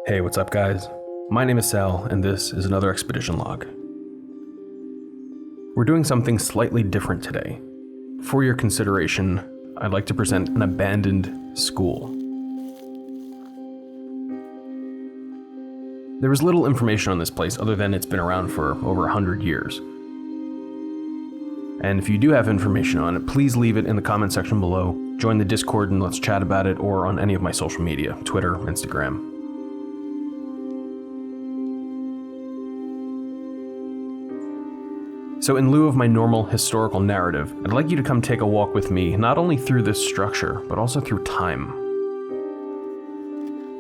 Hey, what's up, guys? My name is Sal, and this is another expedition log. We're doing something slightly different today. For your consideration, I'd like to present an abandoned school. There is little information on this place other than it's been around for over 100 years. And if you do have information on it, please leave it in the comment section below. Join the Discord and let's chat about it, or on any of my social media, Twitter, Instagram. So in lieu of my normal historical narrative, I'd like you to come take a walk with me, not only through this structure, but also through time.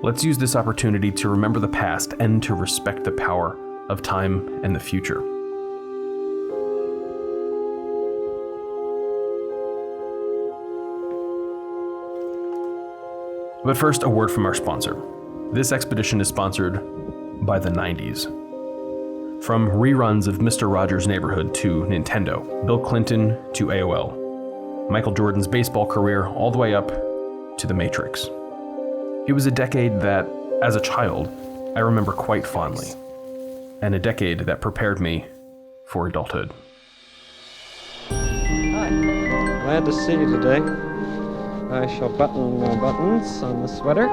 Let's use this opportunity to remember the past and to respect the power of time and the future. But first, a word from our sponsor. This expedition is sponsored by the 90s. From reruns of Mr. Rogers' Neighborhood to Nintendo, Bill Clinton to AOL, Michael Jordan's baseball career all the way up to The Matrix. It was a decade that, as a child, I remember quite fondly, and a decade that prepared me for adulthood. Hi, glad to see you today. I shall button my buttons on the sweater,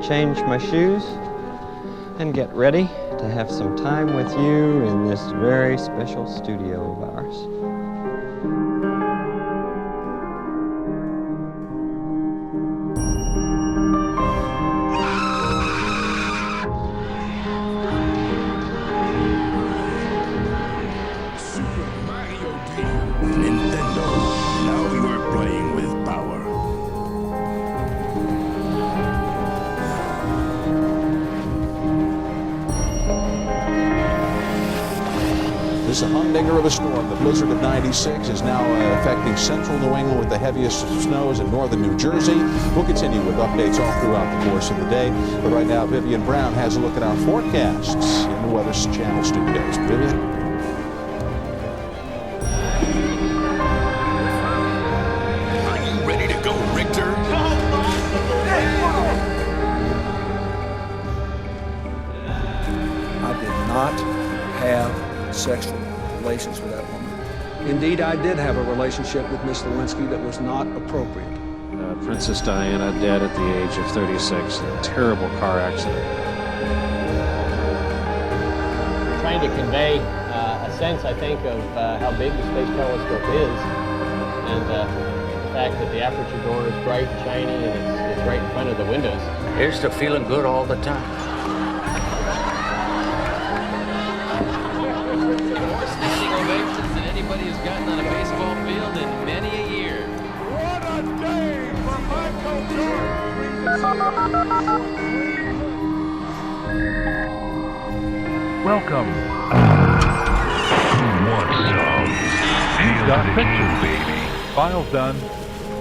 change my shoes, and get ready to have some time with you in this very special studio of ours. This is a humdinger of a storm. The blizzard of '96 is now affecting central New England with the heaviest snows in northern New Jersey. We'll continue with updates all throughout the course of the day. But right now, Vivian Brown has a look at our forecasts in the Weather Channel studios. Vivian? Are you ready to go, Richter? I did not have sexual relations with that woman. Indeed, I did have a relationship with Miss Lewinsky that was not appropriate. Princess Diana, dead at the age of 36 in a terrible car accident. Trying to convey a sense, I think, of how big the Space Telescope is, and the fact that the aperture door is bright and shiny and it's right in front of the windows. Here's to feeling good all the time. Standing ovations that anybody has gotten on a baseball field in many a year. What a day for Michael Jordan! Welcome. What's up? You've got pictures, baby. File's done.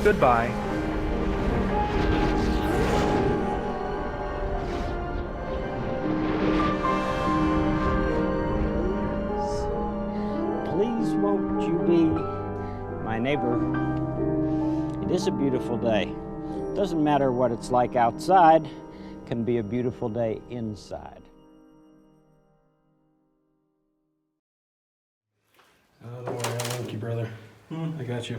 Goodbye. Please won't you be my neighbor? It is a beautiful day. Doesn't matter what it's like outside, it can be a beautiful day inside. Don't worry, I'll link you, brother. I got you.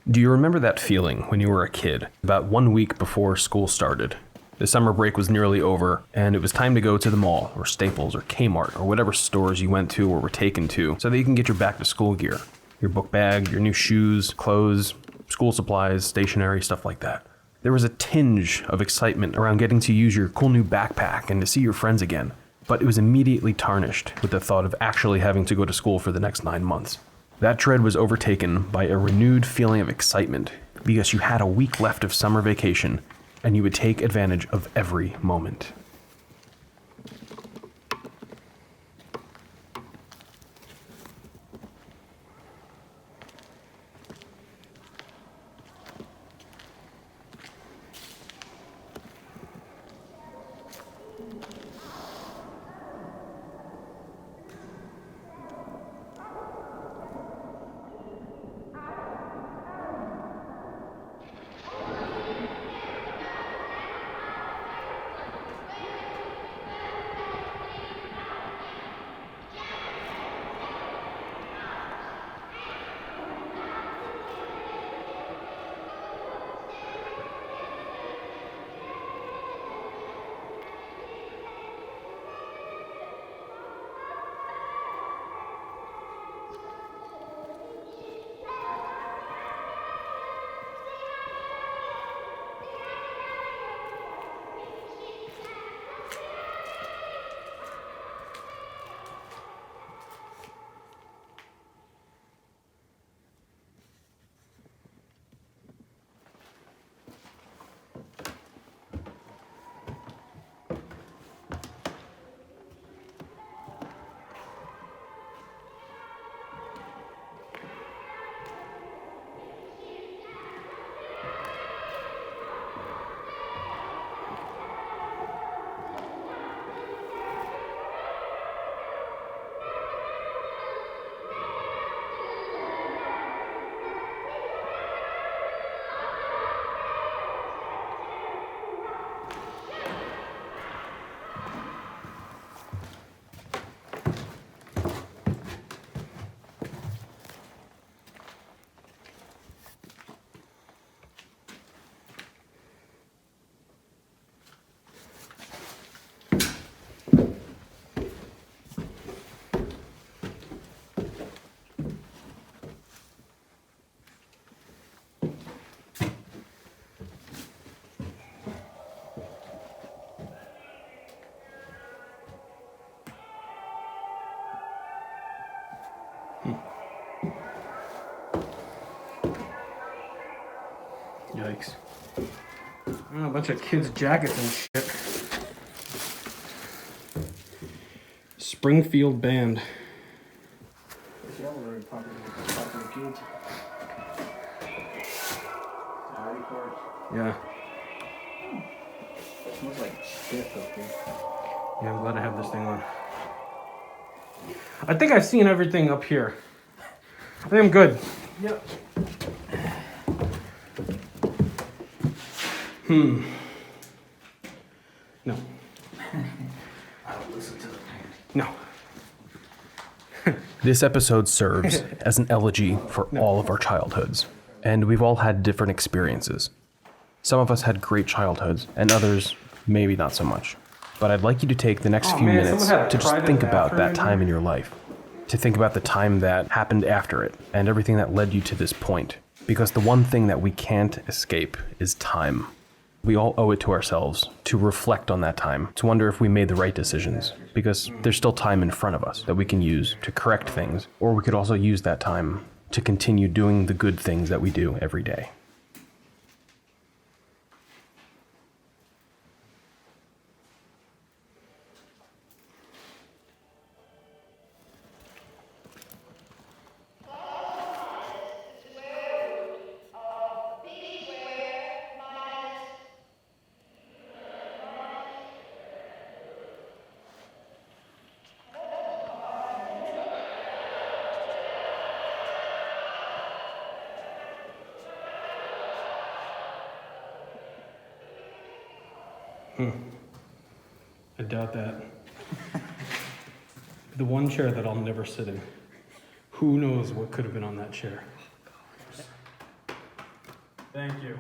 Do you remember that feeling when you were a kid, about 1 week before school started? The summer break was nearly over, and it was time to go to the mall, or Staples, or Kmart, or whatever stores you went to or were taken to, so that you can get your back-to-school gear. Your book bag, your new shoes, clothes, school supplies, stationery, stuff like that. There was a tinge of excitement around getting to use your cool new backpack and to see your friends again, but it was immediately tarnished with the thought of actually having to go to school for the next 9 months. That dread was overtaken by a renewed feeling of excitement because you had a week left of summer vacation and you would take advantage of every moment. Yikes. Oh, a bunch of kids' jackets and shit. Springfield Band. Yeah. It smells like stiff up here. Yeah, I'm glad I have this thing on. I think I've seen everything up here. I think I'm good. Yep. No. I don't listen to the No. This episode serves as an elegy for all of our childhoods, and we've all had different experiences. Some of us had great childhoods, and others maybe not so much. But I'd like you to take the next few minutes to just think about that time in your life, to think about the time that happened after it, and everything that led you to this point. Because the one thing that we can't escape is time. We all owe it to ourselves to reflect on that time, to wonder if we made the right decisions, because there's still time in front of us that we can use to correct things, or we could also use that time to continue doing the good things that we do every day. I doubt that. The one chair that I'll never sit in. Who knows what could have been on that chair? Thank you.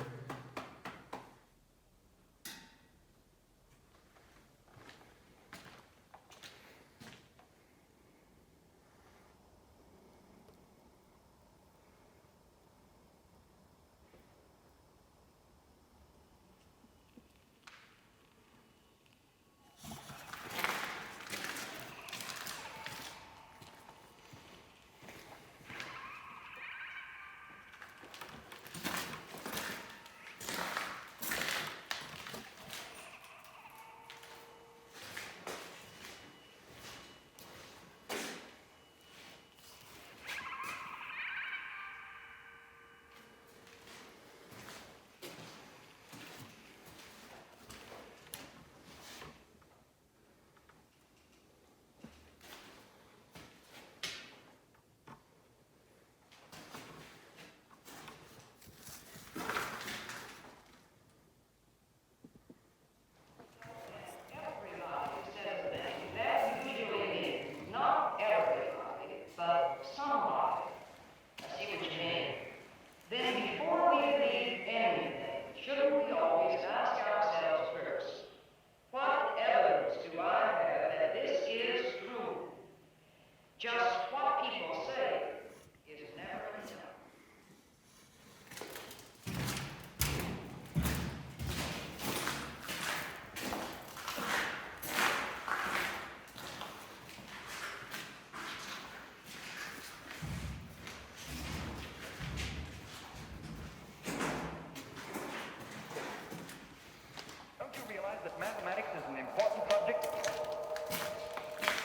Mathematics is an important subject.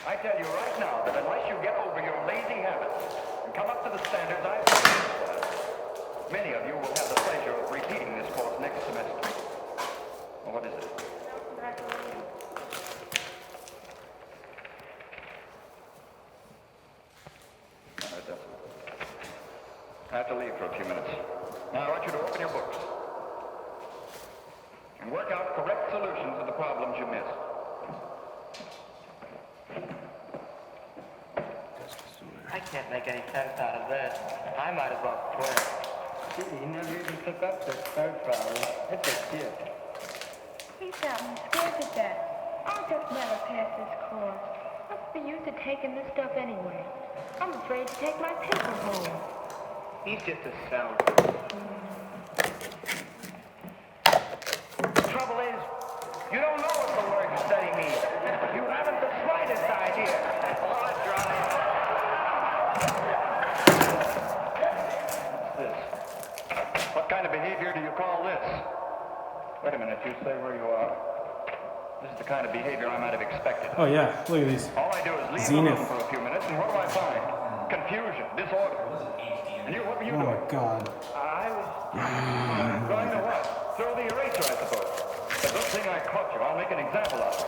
I tell you right now that unless you get over your lazy habits and come up to the standards I've set, many of you will have the pleasure of repeating this course next semester. Well, what is it? I have to leave for a few minutes. Now I want you to open your books and work out correct solutions to the problems you missed. I can't make any sense out of this. I might as well quit. Gee, you never even took up this third problem. It's a kid. He's got me scared to death. I'll just never pass this course. What's the use of taking this stuff anyway? I'm afraid to take my paper home. He's just a sound. The trouble is, you don't know what the word study means. You haven't the slightest idea. Oh, it's right. What's this? What kind of behavior do you call this? just stay where you are. This is the kind of behavior I might have expected. Oh yeah, look at these. All I do is leave the room for a few minutes, and what do I find? Confusion, disorder. And you, what were you doing? Oh my God. I was going to what? Throw the eraser, I suppose. The good thing I caught you. I'll make an example of you.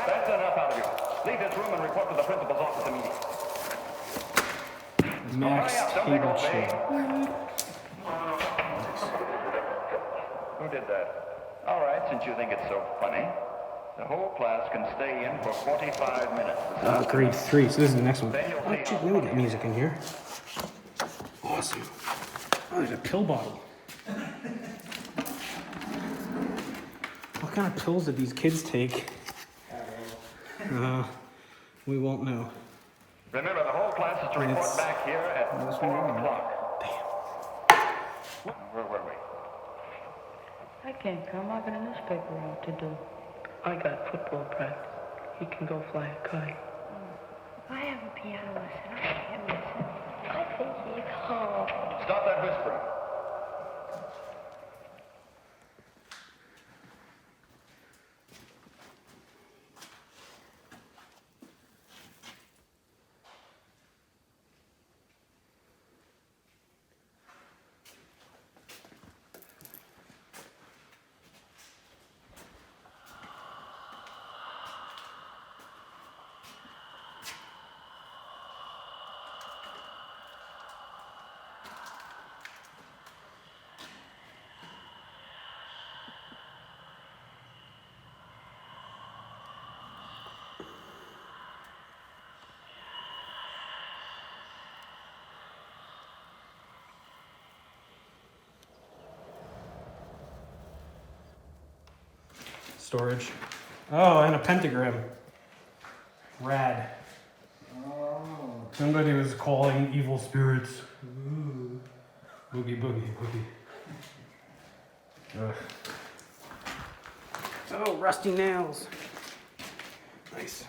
That's enough out of you. Leave this room and report to the principal's office immediately. Max table chair. Who did that? All right, since you think it's so funny, the whole class can stay in for 45 minutes. Grade 3, so this is the next one. Then you'll Oh, see shit, we get music in here. Awesome. Oh, there's a pill bottle. What kind of pills did these kids take? We won't know. Remember, the whole class is to report back here at 4 o'clock. Damn. Where were we? I can't come. I got a newspaper out to do. I got football practice. He can go fly a kite. I have a piano lesson. I can't listen. I think he's home. Stop that whispering. Storage. Oh, and a pentagram. Rad. Somebody was calling evil spirits. Ooh. Boogie, boogie, boogie. Ugh. Oh, rusty nails. Nice.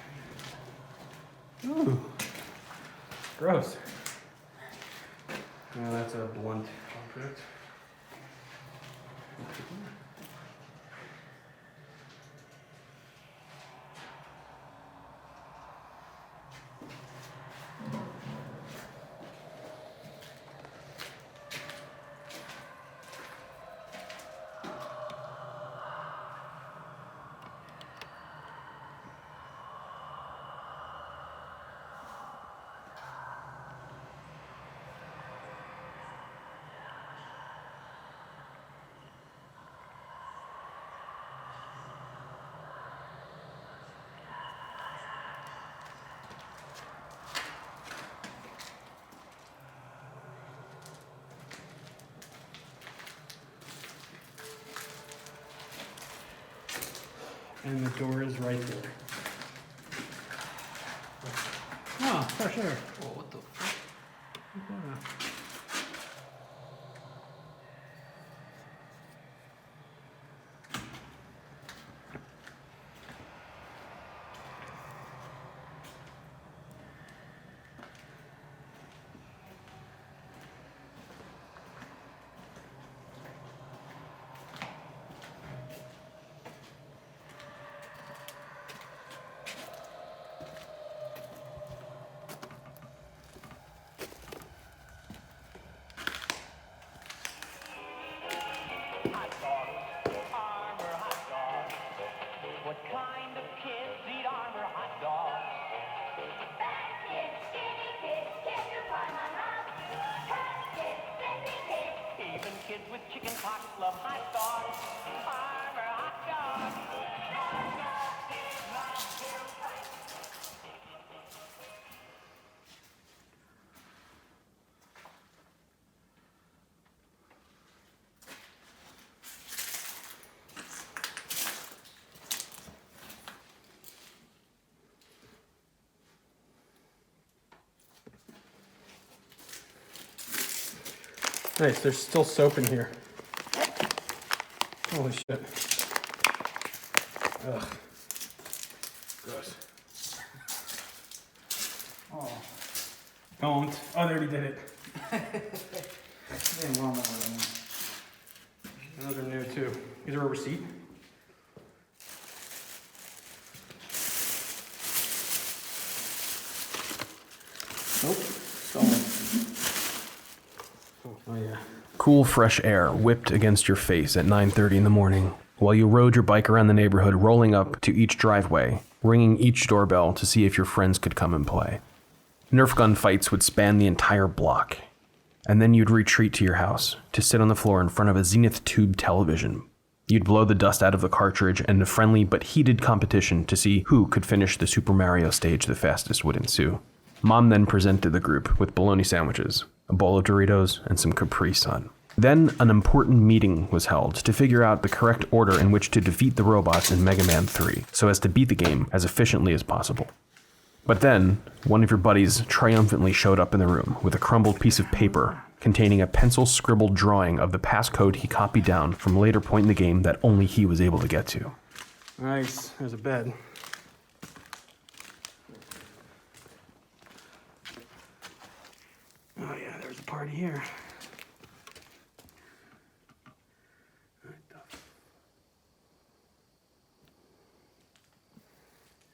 Ooh. Gross. No, that's a blunt object. And the door is right there. Oh, fresh air. Whoa, what the fuck? Yeah. Kids with chicken pox love hot dogs. Armor hot dog. Nice, there's still soap in here. Holy shit. Ugh. Gross. Oh. Don't. Oh, they already did it. Didn't want that one. Those are new too. Is there a receipt? Oh, yeah. Cool, fresh air whipped against your face at 9:30 in the morning while you rode your bike around the neighborhood, rolling up to each driveway, ringing each doorbell to see if your friends could come and play. Nerf gun fights would span the entire block, and then you'd retreat to your house to sit on the floor in front of a Zenith tube television. You'd blow the dust out of the cartridge, and a friendly but heated competition to see who could finish the Super Mario stage the fastest would ensue. Mom then presented the group with bologna sandwiches, a bowl of Doritos, and some Capri Sun. Then an important meeting was held to figure out the correct order in which to defeat the robots in Mega Man 3, so as to beat the game as efficiently as possible. But then, one of your buddies triumphantly showed up in the room with a crumbled piece of paper containing a pencil-scribbled drawing of the passcode he copied down from a later point in the game that only he was able to get to. Nice, there's a bed. Oh yeah, there's a party here.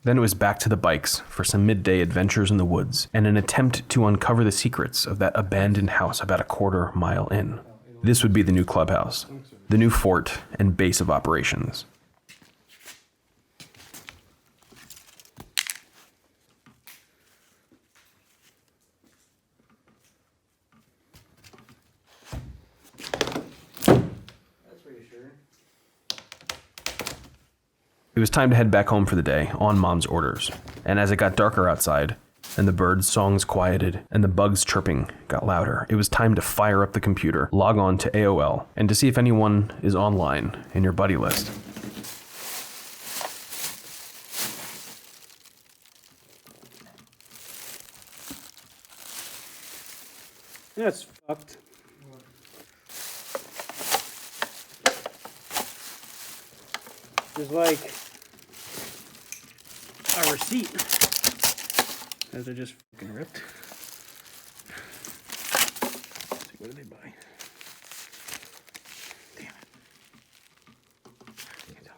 Then it was back to the bikes for some midday adventures in the woods and an attempt to uncover the secrets of that abandoned house about a quarter mile in. This would be the new clubhouse, the new fort and base of operations. It was time to head back home for the day, on Mom's orders. And as it got darker outside, and the birds' songs quieted, and the bugs' chirping got louder, it was time to fire up the computer, log on to AOL, and to see if anyone is online in your buddy list. That's fucked. There's like a receipt. As they're just fucking ripped. Let's see, what did they buy? Damn it. Can't tell.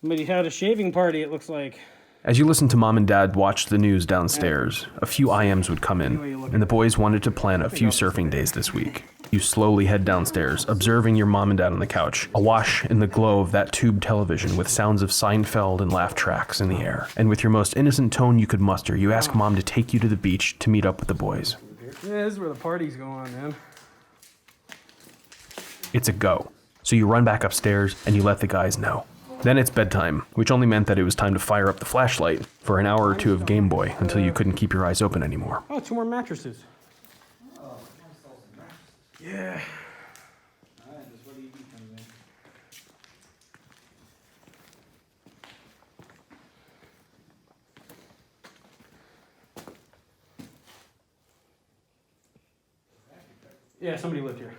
Somebody had a shaving party, it looks like. As you listened to Mom and Dad watch the news downstairs, a few IMs would come in, and the boys wanted to plan a few surfing days this week. You slowly head downstairs, observing your mom and dad on the couch, awash in the glow of that tube television with sounds of Seinfeld and laugh tracks in the air. And with your most innocent tone you could muster, you ask Mom to take you to the beach to meet up with the boys. Yeah, this is where the party's going, man. It's a go. So you run back upstairs and you let the guys know. Then it's bedtime, which only meant that it was time to fire up the flashlight for an hour or two of Game Boy until you couldn't keep your eyes open anymore. Oh, 2 more mattresses. Yeah. Yeah, somebody lived here.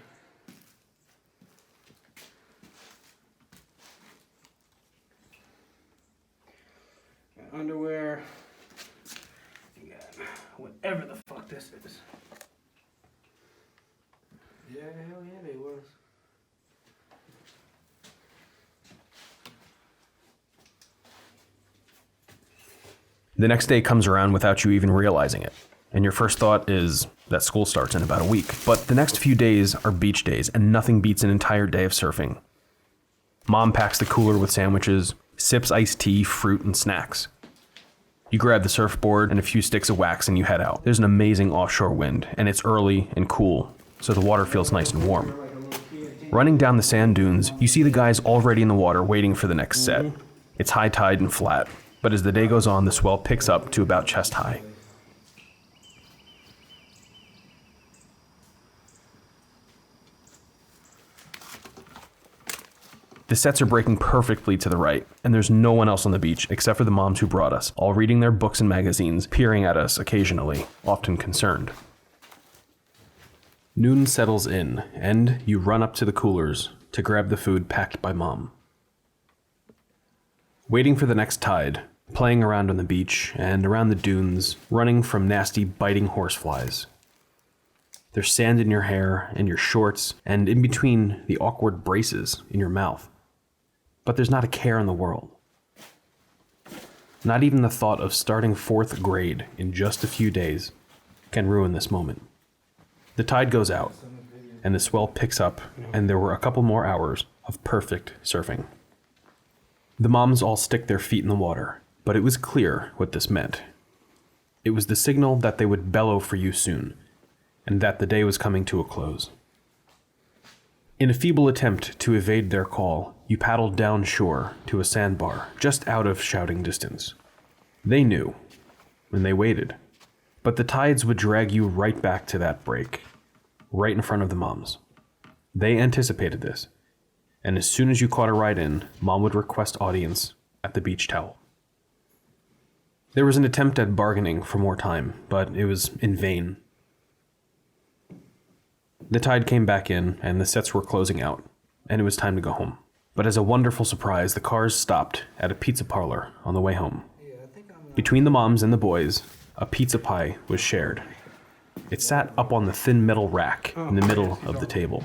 Got underwear. You got whatever the fuck this is. Yeah, hell yeah, they was. The next day comes around without you even realizing it, and your first thought is that school starts in about a week. But the next few days are beach days, and nothing beats an entire day of surfing. Mom packs the cooler with sandwiches, sips iced tea, fruit, and snacks. You grab the surfboard and a few sticks of wax and you head out. There's an amazing offshore wind, and it's early and cool, so the water feels nice and warm. Running down the sand dunes, you see the guys already in the water waiting for the next set. It's high tide and flat, but as the day goes on, the swell picks up to about chest high. The sets are breaking perfectly to the right, and there's no one else on the beach except for the moms who brought us, all reading their books and magazines, peering at us occasionally, often concerned. Noon settles in, and you run up to the coolers to grab the food packed by Mom. Waiting for the next tide, playing around on the beach and around the dunes, running from nasty biting horseflies. There's sand in your hair, in your shorts, and in between the awkward braces in your mouth. But there's not a care in the world. Not even the thought of starting 4th grade in just a few days can ruin this moment. The tide goes out, and the swell picks up, and there were a couple more hours of perfect surfing. The moms all stick their feet in the water, but it was clear what this meant. It was the signal that they would bellow for you soon, and that the day was coming to a close. In a feeble attempt to evade their call, you paddled down shore to a sandbar just out of shouting distance. They knew, and they waited, but the tides would drag you right back to that break, right in front of the moms. They anticipated this, and as soon as you caught a ride in, Mom would request audience at the beach towel. There was an attempt at bargaining for more time, but it was in vain. The tide came back in, and the sets were closing out, and it was time to go home. But as a wonderful surprise, the cars stopped at a pizza parlor on the way home. Between the moms and the boys, a pizza pie was shared. It sat up on the thin metal rack in the middle of the table.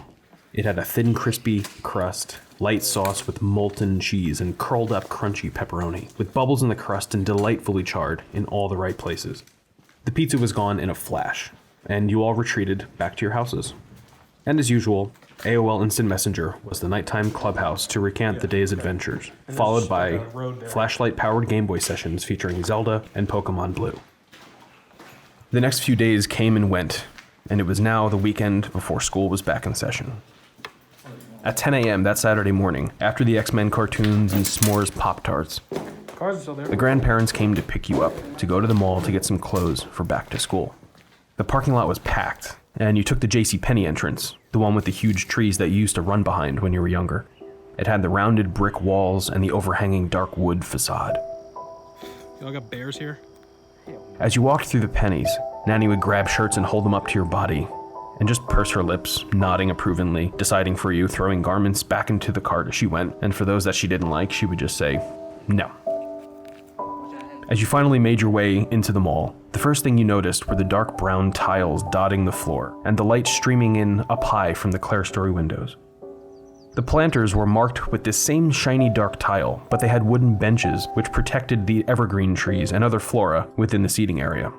It had a thin, crispy crust, light sauce with molten cheese, and curled up, crunchy pepperoni, with bubbles in the crust and delightfully charred in all the right places. The pizza was gone in a flash, and you all retreated back to your houses. And as usual, AOL Instant Messenger was the nighttime Clubhouse to recant the day's adventures, followed by flashlight-powered Game Boy sessions featuring Zelda and Pokemon Blue. The next few days came and went, and it was now the weekend before school was back in session. At 10 a.m. that Saturday morning, after the X-Men cartoons and s'mores Pop-Tarts, the grandparents came to pick you up to go to the mall to get some clothes for back to school. The parking lot was packed, and you took the JCPenney entrance, the one with the huge trees that you used to run behind when you were younger. It had the rounded brick walls and the overhanging dark wood facade. Y'all got bears here? As you walked through the pennies, Nanny would grab shirts and hold them up to your body, and just purse her lips, nodding approvingly, deciding for you, throwing garments back into the cart as she went, and for those that she didn't like, she would just say, no. As you finally made your way into the mall, the first thing you noticed were the dark brown tiles dotting the floor, and the light streaming in up high from the clerestory windows. The planters were marked with this same shiny dark tile, but they had wooden benches which protected the evergreen trees and other flora within the seating area.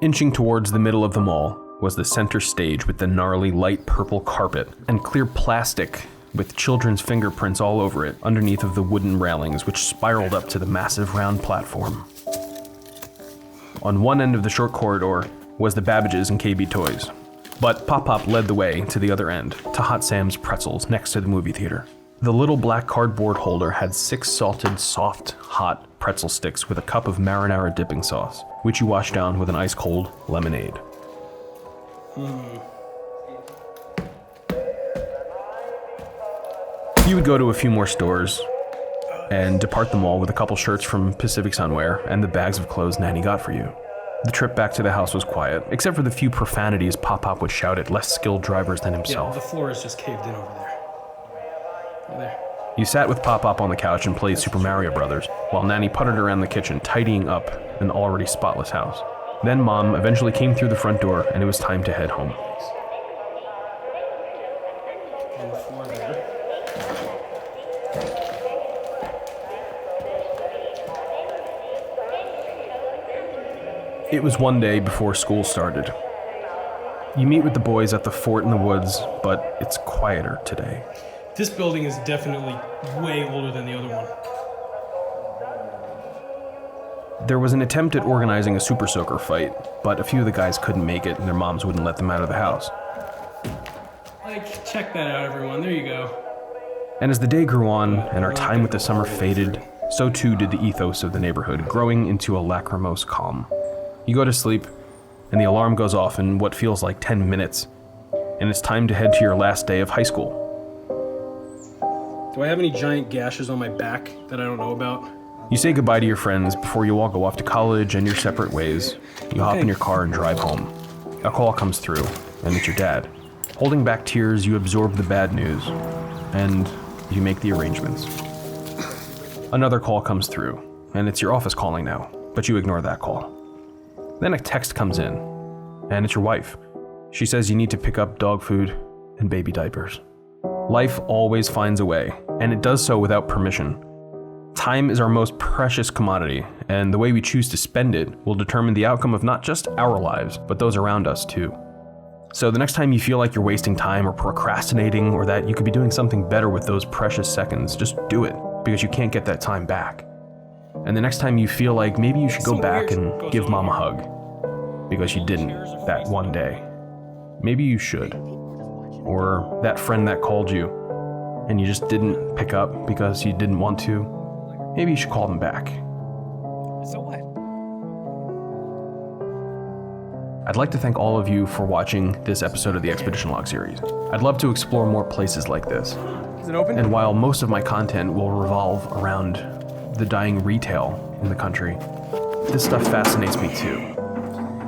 Inching towards the middle of the mall was the center stage with the gnarly light purple carpet and clear plastic with children's fingerprints all over it underneath of the wooden railings which spiraled up to the massive round platform. On one end of the short corridor was the Babbages and KB Toys, but Pop-Pop led the way to the other end, to Hot Sam's Pretzels next to the movie theater. The little black cardboard holder had 6 salted, soft, hot pretzel sticks with a cup of marinara dipping sauce, which you washed down with an ice-cold lemonade. You would go to a few more stores and depart the mall with a couple shirts from Pacific Sunwear and the bags of clothes Nanny got for you. The trip back to the house was quiet, except for the few profanities Pop-Pop would shout at less skilled drivers than himself. Yeah, the floor is just caved in over there. There. You sat with Pop-Pop on the couch and played Super Mario Brothers, while Nanny puttered around the kitchen, tidying up an already spotless house. Then Mom eventually came through the front door, and it was time to head home. On the floor there. It was one day before school started. You meet with the boys at the fort in the woods, but it's quieter today. This building is definitely way older than the other one. There was an attempt at organizing a Super Soaker fight, but a few of the guys couldn't make it and their moms wouldn't let them out of the house. Like, check that out, everyone. There you go. And as the day grew on and our time with the summer faded, so too did the ethos of the neighborhood, growing into a lachrymose calm. You go to sleep, and the alarm goes off in what feels like 10 minutes, and it's time to head to your last day of high school. Do I have any giant gashes on my back that I don't know about? You say goodbye to your friends before you all go off to college and your separate ways. You hop in your car and drive home. A call comes through, and it's your dad. Holding back tears, you absorb the bad news, and you make the arrangements. Another call comes through, and it's your office calling now, but you ignore that call. Then a text comes in, and it's your wife. She says you need to pick up dog food and baby diapers. Life always finds a way, and it does so without permission. Time is our most precious commodity, and the way we choose to spend it will determine the outcome of not just our lives, but those around us too. So the next time you feel like you're wasting time or procrastinating, or that you could be doing something better with those precious seconds, just do it, because you can't get that time back. And the next time you feel like maybe you should go back and give mom a hug, because you didn't that one day, maybe you should. Or that friend that called you, and you just didn't pick up because you didn't want to, maybe you should call them back. So what? I'd like to thank all of you for watching this episode of the Expedition Log series. I'd love to explore more places like this. Is it open? And while most of my content will revolve around the dying retail in the country, this stuff fascinates me too.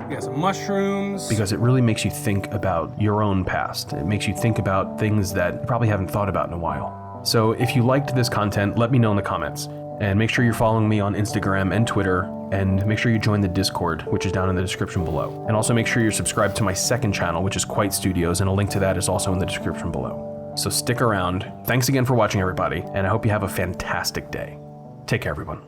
We got some mushrooms. Because it really makes you think about your own past. It makes you think about things that you probably haven't thought about in a while. So if you liked this content, let me know in the comments. And make sure you're following me on Instagram and Twitter, and make sure you join the Discord, which is down in the description below. And also make sure you're subscribed to my second channel, which is Quite Studios, and a link to that is also in the description below. So stick around. Thanks again for watching, everybody, and I hope you have a fantastic day. Take care, everyone.